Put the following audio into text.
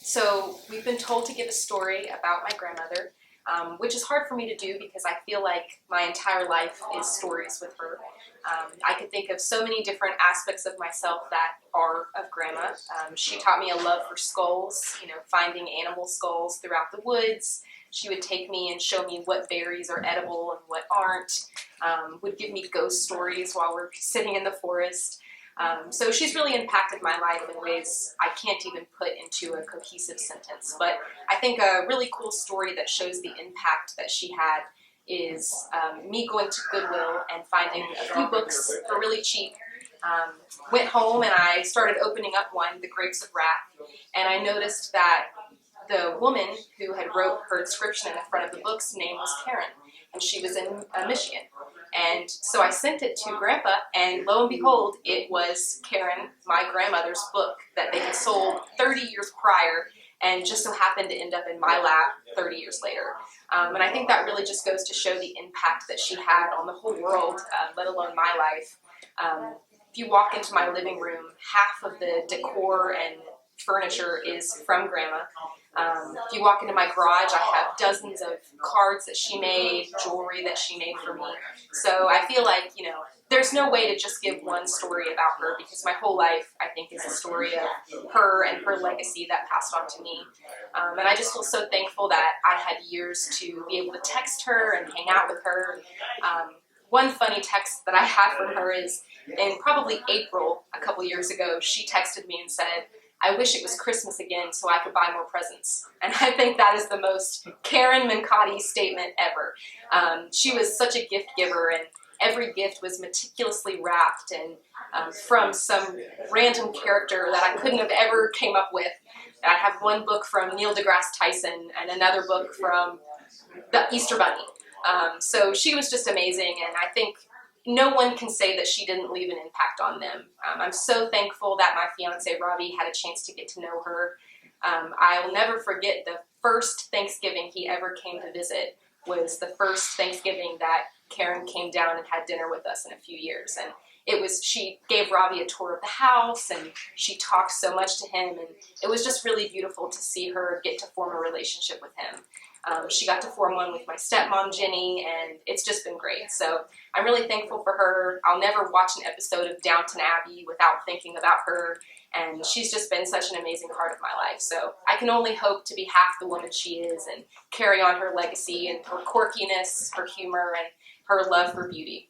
So we've been told to give a story about my grandmother, which is hard for me to do because I feel like my entire life is stories with her. I could think of so many different aspects of myself that are of Grandma. She taught me a love for skulls, finding animal skulls throughout the woods. She would take me and show me what berries are edible and what aren't, would give me ghost stories while we're sitting in the forest. So she's really impacted my life in ways I can't even put into a cohesive sentence. But I think a really cool story that shows the impact that she had is me going to Goodwill and finding a few books for really cheap. Went home and I started opening up one, The Grapes of Wrath, and I noticed that the woman who had wrote her description in the front of the book's name was Karen, and she was in Michigan. And so I sent it to Grandpa, and lo and behold, it was Karen, my grandmother's book that they had sold 30 years prior and just so happened to end up in my lap 30 years later. And I think that really just goes to show the impact that she had on the whole world, let alone my life. If you walk into my living room, half of the decor and furniture is from Grandma. If you walk into my garage, I have dozens of cards that she made, jewelry that she made for me. So I feel like, there's no way to just give one story about her because my whole life, I think, is a story of her and her legacy that passed on to me. And I just feel so thankful that I had years to be able to text her and hang out with her. One funny text that I have from her is in probably April a couple years ago, she texted me and said, "I wish it was Christmas again so I could buy more presents." And I think that is the most Karen Mencotti statement ever. She was such a gift giver, and every gift was meticulously wrapped and from some random character that I couldn't have ever came up with. I have one book from Neil deGrasse Tyson and another book from the Easter Bunny. So she was just amazing, and I think no one can say that she didn't leave an impact on them. I'm so thankful that my fiance Robbie had a chance to get to know her. I'll never forget the first Thanksgiving he ever came to visit was the first Thanksgiving that Karen came down and had dinner with us in a few years. And she gave Robbie a tour of the house, and she talked so much to him, and it was just really beautiful to see her get to form a relationship with him. She got to form one with my stepmom, Jenny, and it's just been great. So I'm really thankful for her. I'll never watch an episode of Downton Abbey without thinking about her, and she's just been such an amazing part of my life. So I can only hope to be half the woman she is and carry on her legacy and her quirkiness, her humor, and her love for beauty.